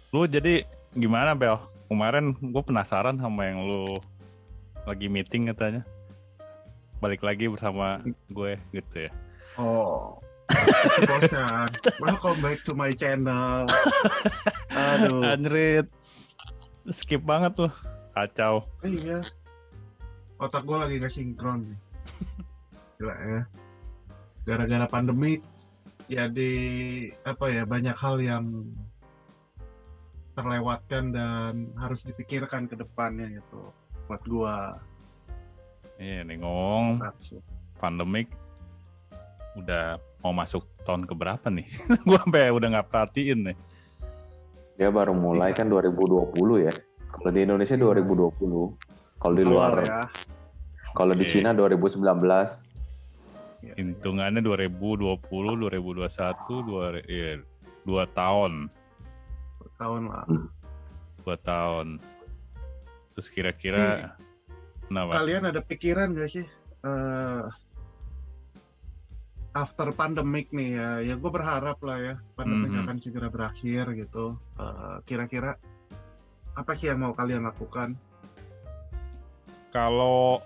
Lu jadi gimana Bel? Kemarin gue penasaran sama yang lu lagi meeting katanya. Balik lagi bersama gue gitu ya. Oh, pasti bosan. Welcome back to my channel. Aduh, Anjrit, skip banget tuh. Kacau. iya. Otak gue lagi gak sinkron nih. Gila ya. Gara-gara pandemi, jadi banyak hal yang terlewatkan dan harus dipikirkan ke depannya gitu. Buat gue. Iya nih ngomong pandemik udah mau masuk tahun keberapa nih? Gue sampai udah nggak perhatiin nih. Dia baru mulai kan 2020 ya. Kalau di Indonesia 2020. Kalau di luar, ya. kalau di Cina 2019. Hitungannya 2020, 2021, 2 tahun. 2 tahun lah. 2 tahun. Terus kira-kira kenapa? Kalian ada pikiran gak sih after pandemic nih ya gue berharap lah ya pandemic akan segera berakhir gitu. Kira-kira apa sih yang mau kalian lakukan? Kalau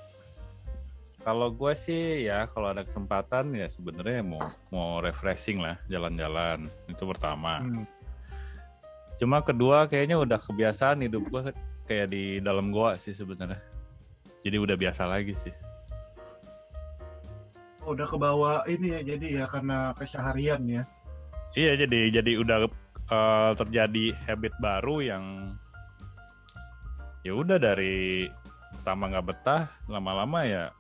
gue sih ya kalau ada kesempatan ya sebenarnya mau refreshing lah, jalan-jalan itu pertama. Cuma kedua kayaknya udah kebiasaan hidup gue kayak di dalam goa sih sebenarnya. Jadi udah biasa lagi sih. Udah kebawa ini ya jadi ya karena keseharian ya. Iya jadi udah terjadi habit baru yang ya udah dari pertama nggak betah, lama-lama ya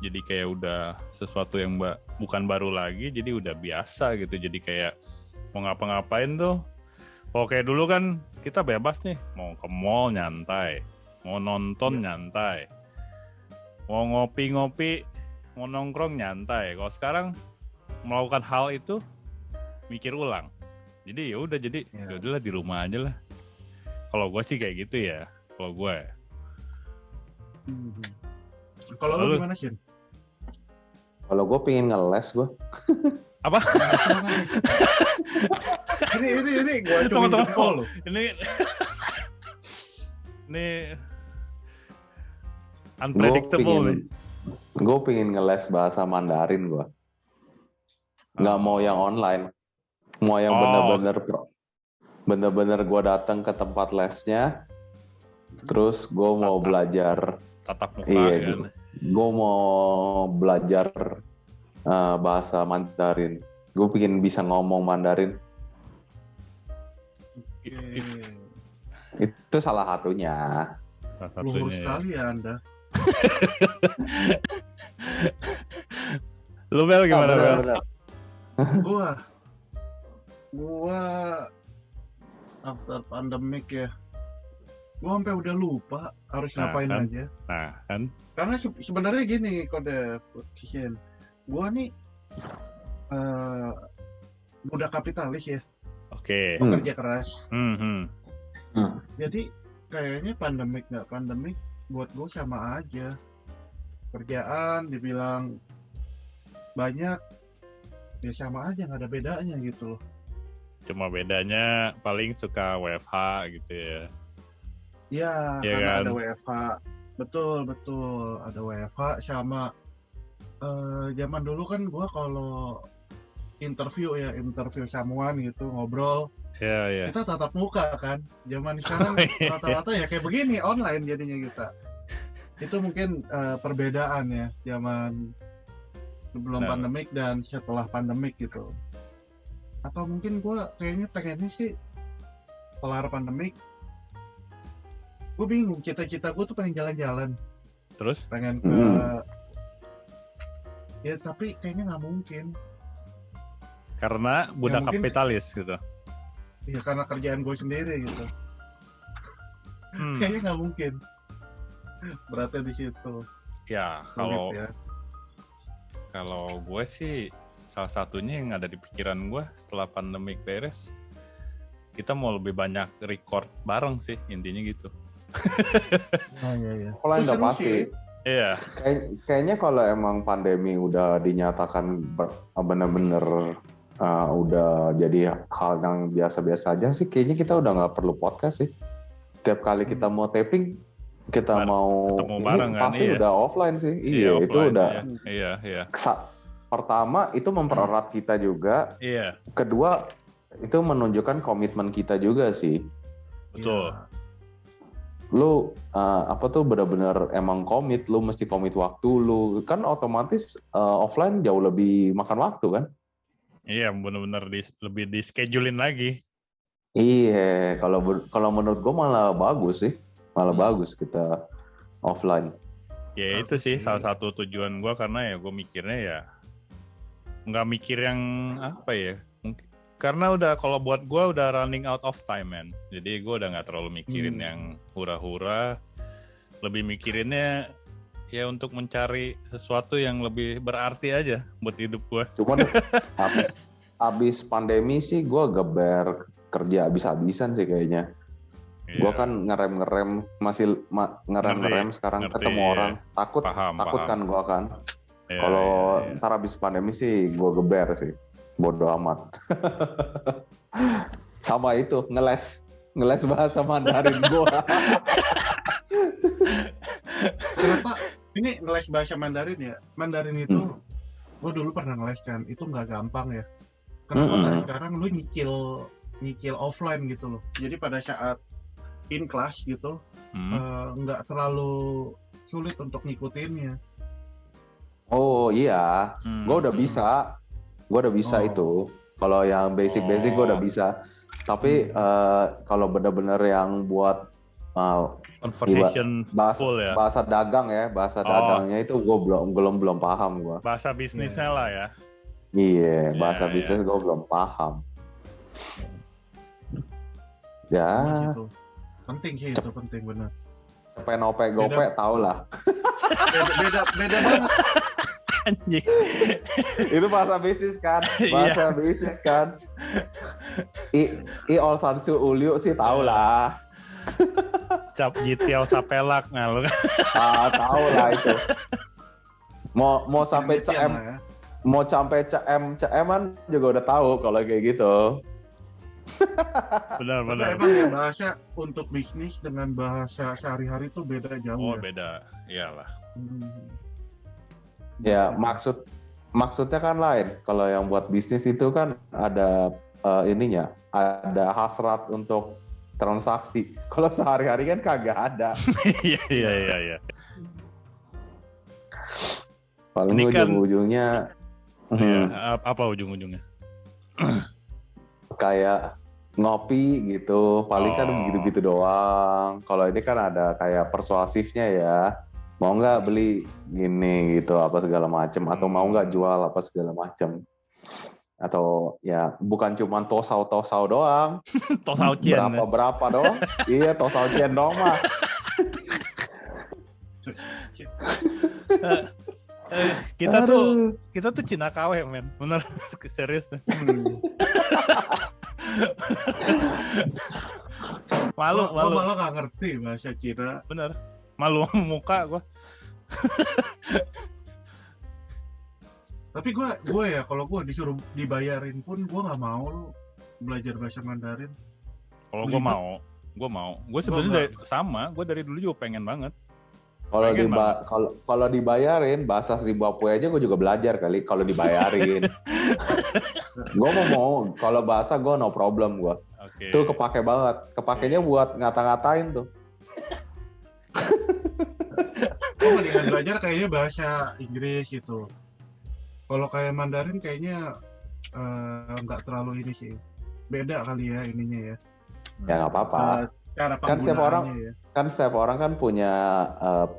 jadi kayak udah sesuatu yang bukan baru lagi, jadi udah biasa gitu. Jadi kayak mau ngapa-ngapain tuh, kalau kayak dulu kan kita bebas nih, mau ke mall nyantai, mau nonton nyantai, mau ngopi-ngopi, mau nongkrong nyantai. Kalau sekarang melakukan hal itu mikir ulang. Jadi ya udah jadi ya udahlah di rumah aja lah. Kalau gue sih kayak gitu ya. Kalau gue. Kalau lu gimana sih? Kalau gue pengen ngeles gue. Apa? ini gue cuma jempol loh. Ini unpredictable. Gue pengen ngeles bahasa Mandarin gue. Nggak mau yang online. Mau yang bener-bener gue datang ke tempat lesnya. Terus gue mau belajar tatap muka kan. Gue mau belajar bahasa Mandarin. Gue pengen bisa ngomong Mandarin. Itu salah satunya. Luhur sekali ya Anda. Lu Bel gimana Bel? Gua after pandemic ya. Gua sampai udah lupa harus ngapain aja. Nah, kan. Karena sebenarnya gini kode Kisien. Gua nih budak kapitalis ya. Oke. Pekerja keras. Jadi kayaknya pandemik nggak pandemik buat gue sama aja. Kerjaan dibilang banyak ya sama aja, nggak ada bedanya gitu loh. Cuma bedanya paling suka WFH gitu ya. Iya ya karena kan? ada WFH. Betul ada WFH sama zaman dulu kan gue kalau interview someone gitu ngobrol. Iya. Kita tatap muka kan. Zaman sekarang rata-rata ya kayak begini online jadinya kita. Itu mungkin perbedaan ya zaman sebelum pandemik dan setelah pandemik gitu. Atau mungkin gue kayaknya pengennya sih kelar pandemik. Gue bingung, cita-cita gue tuh pengen jalan-jalan. Terus? Pengen ke ya tapi kayaknya nggak mungkin. Karena budak kapitalis gitu. Iya karena kerjaan gue sendiri gitu. Kayaknya nggak mungkin. Beratnya di situ. Ya kalau gue sih salah satunya yang ada di pikiran gue setelah pandemik beres, kita mau lebih banyak record bareng sih intinya gitu. Kalau nggak pasti. Iya. Kayaknya kalau emang pandemi udah dinyatakan benar-benar udah jadi hal yang biasa-biasa aja sih. Kayaknya kita udah nggak perlu podcast sih. Tiap kali kita mau taping, kita mau ketemu ini bareng kan, pasti iya. udah offline sih. Iya, itu offline, udah. Iya. Pertama itu mempererat kita juga. Iya, Kedua itu menunjukkan komitmen kita juga sih. betul. Iya. Lu benar-benar emang komit, lu mesti komit waktu lu. Kan otomatis offline jauh lebih makan waktu kan? Iya, benar-benar lebih di schedulein lagi. Iya, kalau menurut gue malah bagus sih. Malah bagus kita offline. Ya itu sih salah satu tujuan gue, karena ya gue mikirnya ya nggak mikir yang apa ya. Karena kalau buat gue udah running out of time, man. Jadi gue udah nggak terlalu mikirin yang hura-hura. Lebih mikirinnya ya untuk mencari sesuatu yang lebih berarti aja buat hidup gue. Cuman abis pandemi sih gue geber kerja abis-abisan sih kayaknya. Iya. Gue kan ngerem masih ngerem sekarang ngerti, ketemu iya. orang takut Paham. kan gue kan. Iya, Kalau iya. ntar abis pandemi sih gue geber sih, bodo amat. Sama itu ngeles bahasa Mandarin gue. Kenapa ini ngeles bahasa Mandarin ya? Mandarin itu gue dulu pernah ngeles kan, itu nggak gampang ya. Kenapa nggak sekarang lu nyicil offline gitu loh. Jadi pada saat in class gitu nggak terlalu sulit untuk ngikutinnya. Oh iya, gue udah bisa itu. Kalau yang basic gue udah bisa. Tapi kalau benar-benar yang buat conversation full ya. Bahasa dagang ya, dagangnya itu gue belum paham gue. Bahasa bisnisnya lah ya. Iya, bahasa bisnis gue belum paham. Ya. Gitu. Penting sih itu, penting benar. Nope gope tau lah. Beda banget. Anjing. Itu bahasa bisnis kan, bisnis kan. I all sansu ulyu sih tau lah. Cap jitiau sapelak lu kan. Tahu lah itu. Mau sampai CM, ya. mau sampai CM-an juga udah tahu kalau kayak gitu. Benar. Emang ya bahasa untuk bisnis dengan bahasa sehari-hari itu beda jauh. Oh, ya? beda. Iyalah. Ya, maksudnya kan lain. Kalau yang buat bisnis itu kan ada ada hasrat untuk transaksi. Kalau sehari-hari kan kagak ada. Iya. Paling Ini kan, ujung-ujungnya apa ujung-ujungnya? Kayak ngopi gitu, paling kan gitu-gitu doang. Kalau ini kan ada kayak persuasifnya ya, mau nggak beli gini gitu apa segala macem, atau mau nggak jual apa segala macem, atau ya bukan cuma tosau doang, Tosau cien. berapa doang, iya tosau cien doang mah. Kita tuh Cina KW, men. Bener, serius. Malu. Gua malah nggak ngerti bahasa Cina. Bener. Malu muka gua. Tapi gue ya kalau gue disuruh dibayarin pun gue nggak mau lu belajar bahasa Mandarin. Kalau gue mau. Gue sebenarnya gue dari dulu juga pengen banget. Kalau dibayarin bahasa Zimbabwe aja gue juga belajar kali kalau dibayarin. Gue mau kalau bahasa gue no problem gue. Okay. Tuh kepake banget. Kepakainya buat ngata-ngatain tuh. Gue mendingan belajar kayaknya bahasa Inggris itu. Kalau kayak Mandarin kayaknya nggak terlalu ini sih. Beda kali ya ininya ya. Ya nggak apa-apa. Cara Kan setiap orang kan punya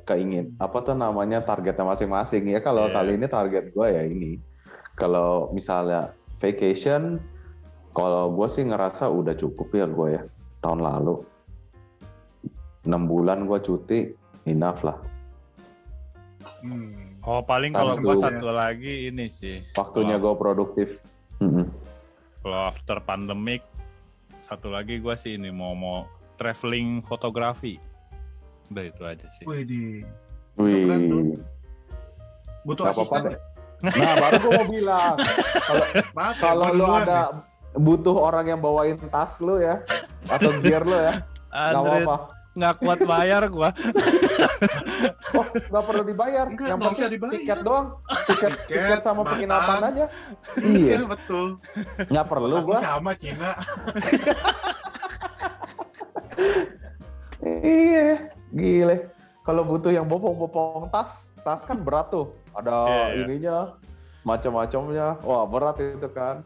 targetnya masing-masing ya. Kalau kali ini target gue ya ini. Kalau misalnya vacation, kalau gue sih ngerasa udah cukup ya gue ya. Tahun lalu 6 bulan gue cuti, enough lah. Oh paling kalau gue satu lagi ini sih. Waktunya gue produktif. Kalau after pandemic, satu lagi gue sih ini mau traveling fotografi. Udah itu aja sih. Wih. Wih. Butuh asisten nggak? Nah, baru gue mau bilang, kalau Maaf ya, kalau gua lu duluan ada butuh orang yang bawain tas lu ya, atau gear lu ya, nggak Andre apa-apa. nggak kuat bayar gua. Oh, nggak perlu dibayar. Enggak, Yang nggak penting usah dibayar. tiket doang. Tiket sama makan. penginapan aja. Iya, Iya, betul. nggak perlu Aku gua. sama Cina. Iya, gile. Kalau butuh yang bopong-bopong tas kan berat tuh. Ada Iya, iya. ininya, macam-macamnya. Wah, berat itu kan.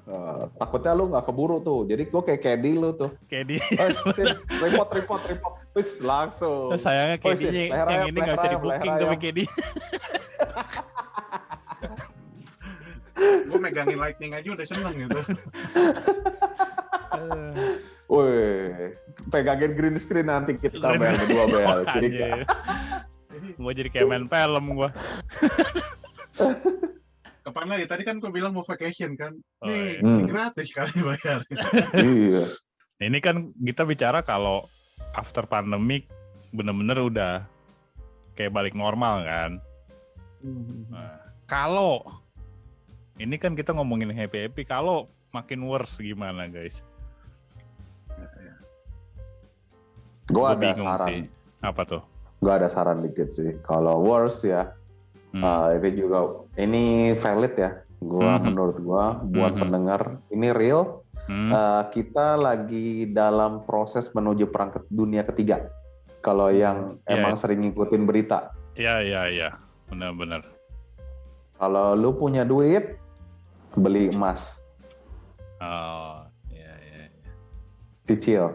Takutnya lu nggak keburu tuh. Jadi gua kayak Kedi lu tuh. Kayak di Sini, repot. Wis, langsung. sayangnya Oh, kayak sip. yang Leher ayam, ini nggak bisa leher ayam, di-booking leher tapi ayam. kayak di. Gue megangin lightning aja udah seneng gitu. Wih, pegangin green screen nanti kita Green bayar berdua bayar. Wah, Jadi anjir. Gua jadi kayak main film gua. Kapan lagi? Tadi kan gue bilang mau vacation kan. Oh, Nih, iya. ini gratis kali bayar. iya. Ini kan kita bicara kalau after pandemic bener-bener udah kayak balik normal kan. Nah, kalau ini kan kita ngomongin happy-happy, kalau makin worse gimana guys? Gue Gua ada bingung saran. sih. Apa tuh? Gue ada saran dikit sih. Kalau worst ya, ini valid ya. Menurut gue, buat pendengar ini real. Kita lagi dalam proses menuju perang dunia ketiga. Kalau yang emang sering ngikutin berita. Iya. Benar-benar. Kalau lu punya duit, beli emas, Oh, iya. cicil.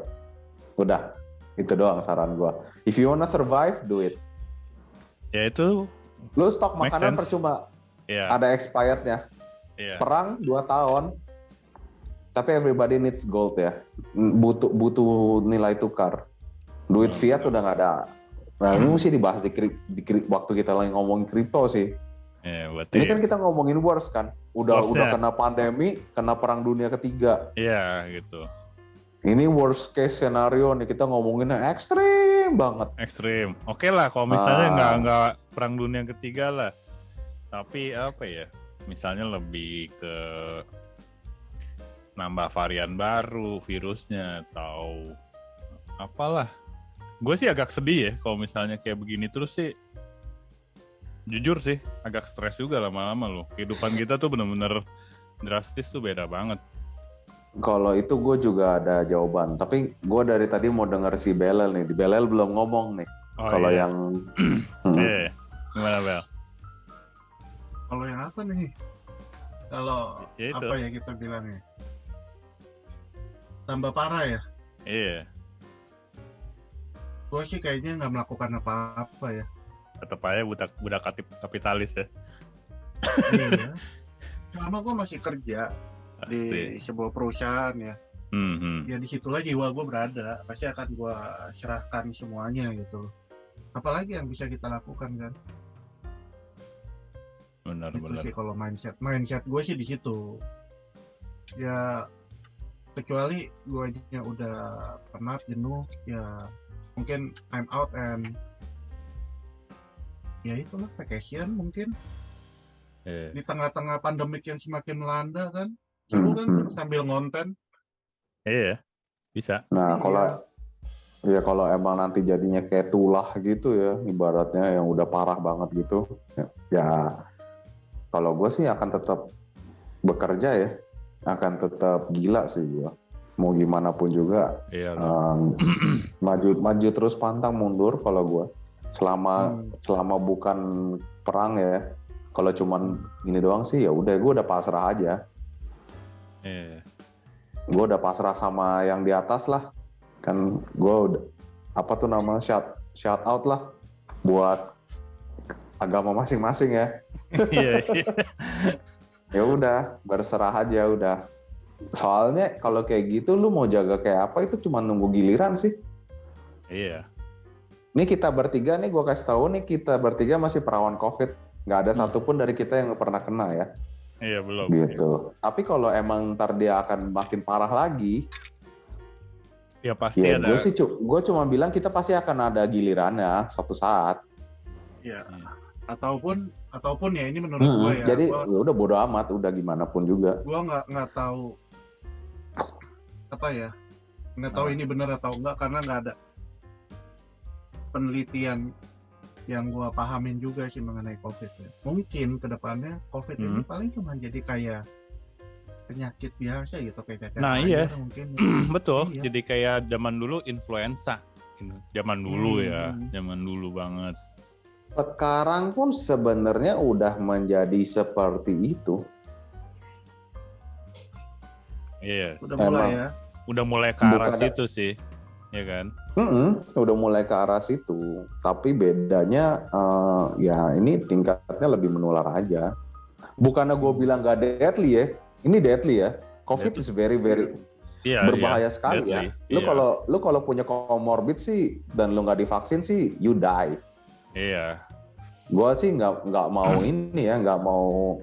Udah, itu doang saran gue. If you wanna survive, do it. Ya itu Lu stok make makanan sense. percuma, Iya. ada expirednya. Iya. Perang 2 tahun, tapi everybody needs gold ya. Butuh nilai tukar. Duit fiat udah nggak ada. Nah, ini mesti dibahas waktu kita lagi ngomongin kripto sih. Iya, berarti. Ini kan kita ngomongin worst kan. Udah Worst-nya. kena pandemi, kena perang dunia ketiga. Iya, gitu. Ini worst case scenario nih, kita ngomonginnya ekstrim banget. Ekstrim. Oke lah, kalau misalnya nggak perang dunia ketiga lah. Tapi apa ya? Misalnya lebih ke nambah varian baru virusnya atau apalah. Gue sih agak sedih ya kalau misalnya kayak begini terus sih. Jujur sih, agak stres juga lama-lama loh. Kehidupan kita tuh bener-bener drastis tuh beda banget. Kalau itu gue juga ada jawaban. Tapi gue dari tadi mau denger si Belel nih. Di Belel belum ngomong nih. Kalau yang... Iya. Gimana Bel? Kalau yang apa nih? Kalau Ya itu. apa ya kita bilangnya? Tambah parah ya? Iya. Gue sih kayaknya nggak melakukan apa-apa ya. Tetep aja budak kapitalis ya. Iya. Selama gue masih kerja di Pasti. sebuah perusahaan ya, ya di situlah jiwa gue berada. Pasti akan gue serahkan semuanya gitu. Apalagi yang bisa kita lakukan kan? Benar. Itu sih kalau mindset gue sih di situ. Ya kecuali gue udah penat, jenuh, ya mungkin time out and ya itulah vacation mungkin di tengah-tengah pandemik yang semakin melanda kan. Seru kan sambil ngonten. Iya, bisa. Nah, kalau emang nanti jadinya kayak tulah gitu ya, ibaratnya yang udah parah banget gitu, ya kalau gue sih akan tetap bekerja ya, akan tetap gila sih gue. Mau gimana pun juga, Iya. maju terus pantang mundur kalau gue. Selama bukan perang ya, kalau cuman ini doang sih ya udah, gue udah pasrah aja. Iya. Gue udah pasrah sama yang di atas lah, kan gue udah apa tuh nama shout out lah buat agama masing-masing ya. Iya. Ya udah berserah aja udah. Soalnya kalau kayak gitu lu mau jaga kayak apa itu cuma nunggu giliran sih. Iya. Nih kita bertiga nih, gue kasih tahu nih, kita bertiga masih perawan COVID, nggak ada satupun dari kita yang pernah kena ya. Iya, belum. Gitu. Tapi kalau emang ntar dia akan makin parah lagi, Ya pasti ya ada. gue cuma bilang kita pasti akan ada gilirannya suatu saat. Ya. ataupun ya ini menurut gue ya. Jadi udah bodo amat, udah gimana pun juga. Gue nggak tahu apa ya, nggak tahu ini benar atau enggak karena nggak ada penelitian yang gue pahamin juga sih mengenai COVID ya. Mungkin kedepannya COVID ini paling cuma jadi kayak penyakit biasa gitu kayak Nah iya, mungkin. betul. Iya. Jadi kayak zaman dulu influenza, zaman dulu ya, zaman dulu banget. Sekarang pun sebenarnya udah menjadi seperti itu. Iya. Udah mulai ya. Udah mulai ke arah situ sih, ya kan? Udah mulai ke arah situ. Tapi bedanya ya ini tingkatnya lebih menular aja. Bukannya gue bilang gak deadly ya, ini deadly ya. COVID is very berbahaya sekali deadly. Ya. Lu kalau punya comorbid sih dan lu nggak divaksin sih, you die. Iya. Gua sih nggak mau ini ya, nggak mau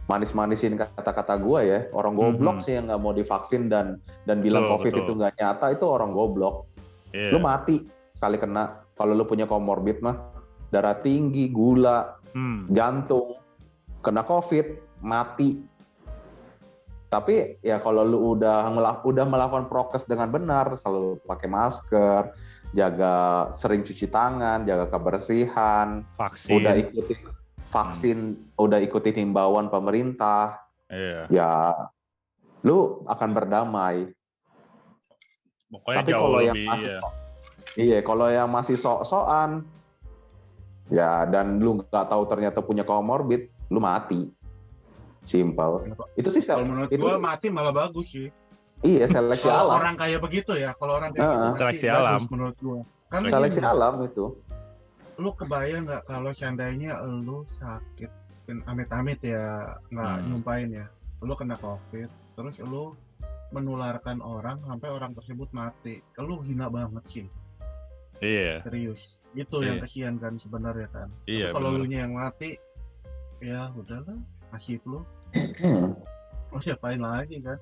manis-manisin kata-kata gua ya. Orang goblok sih yang nggak mau divaksin dan bilang COVID itu nggak nyata, itu orang goblok. Lu mati sekali kena. Kalau lu punya comorbid mah, darah tinggi, gula, jantung, kena COVID, mati. Tapi ya kalau lu udah melakukan prokes dengan benar, selalu pakai masker, jaga sering cuci tangan, jaga kebersihan, udah ikutin vaksin, udah ikutin himbauan pemerintah, ya lu akan berdamai. Pokoknya tapi kalau yang masih kalau yang masih sok-sokan, ya dan lu nggak tahu ternyata punya comorbid, lu mati. Simple. Itu sih kalau menurut gua mati malah bagus sih. Iya, seleksi alam. Orang kayak begitu ya, kalau orang kayak gitu seleksi alam menurut gua. Kan seleksi alam itu. Lu kebayang nggak kalau seandainya lu sakit, amit-amit ya nggak nyumpain ya, lu kena COVID, terus lu menularkan orang sampai orang tersebut mati, lu hina banget sih. Iya. Serius. Itu yang kesian kan sebenarnya kan. Iya. Kalau lu yang mati, ya udahlah, nasib lu. Mau siapain lagi kan?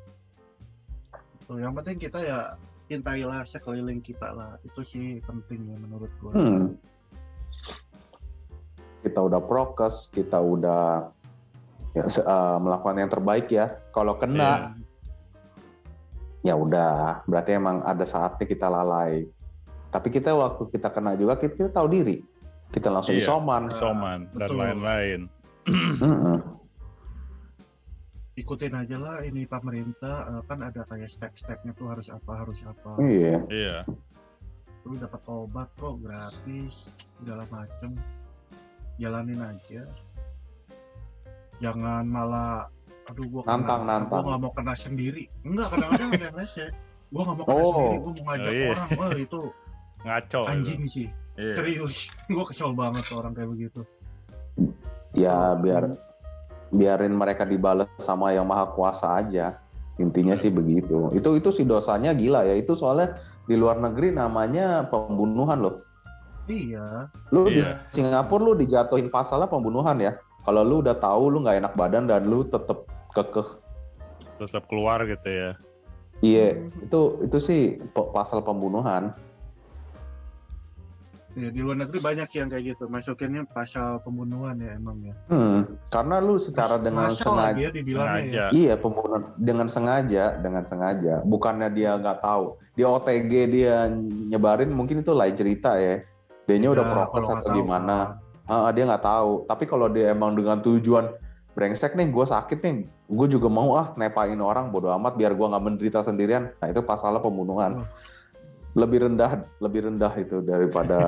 Tuh, yang penting kita ya cintailah sekeliling kita lah, itu sih penting ya menurut gue. Kita udah prokes, kita udah melakukan yang terbaik ya. Kalau kena, ya udah, berarti emang ada saatnya kita lalai. Tapi kita waktu kita kena juga kita tahu diri, kita langsung isoman dan lain-lain. Ikutin aja lah ini pemerintah, kan ada kayak step-stepnya tuh harus apa. Iya. Lu dapat obat kok gratis, segala macem, jalanin aja. Jangan malah, aduh gua nantang. Gua nggak mau kena sendiri. Enggak, kadang-kadang ada yang rese. Gua nggak mau kena sendiri, gua mau ngajak orang. Wah itu ngaco. Anjing sih. Serius, gua kesel banget orang kayak begitu. Ya biarin mereka dibalas sama yang maha kuasa aja, intinya sih begitu. Itu sih dosanya gila ya, itu soalnya di luar negeri namanya pembunuhan loh. Iya. Lu di Singapura lu dijatuhin pasalnya pembunuhan ya. Kalau lu udah tahu lu nggak enak badan dan lu tetap tetap keluar gitu ya. Iya, itu sih pasal pembunuhan. Ya, di luar negeri banyak yang kayak gitu, masukinnya pasal pembunuhan ya emang ya. Karena lu secara dengan sengaja. Iya, pembunuhan dengan sengaja. Bukannya dia nggak tahu. Di OTG dia nyebarin mungkin itu lain cerita ya. Dianya udah prokes atau gimana. Dia nggak tahu. Tapi kalau dia emang dengan tujuan brengsek nih, gue sakit nih, gue juga mau nepain orang, bodo amat biar gue nggak menderita sendirian. Nah itu pasalnya pembunuhan. Lebih rendah itu daripada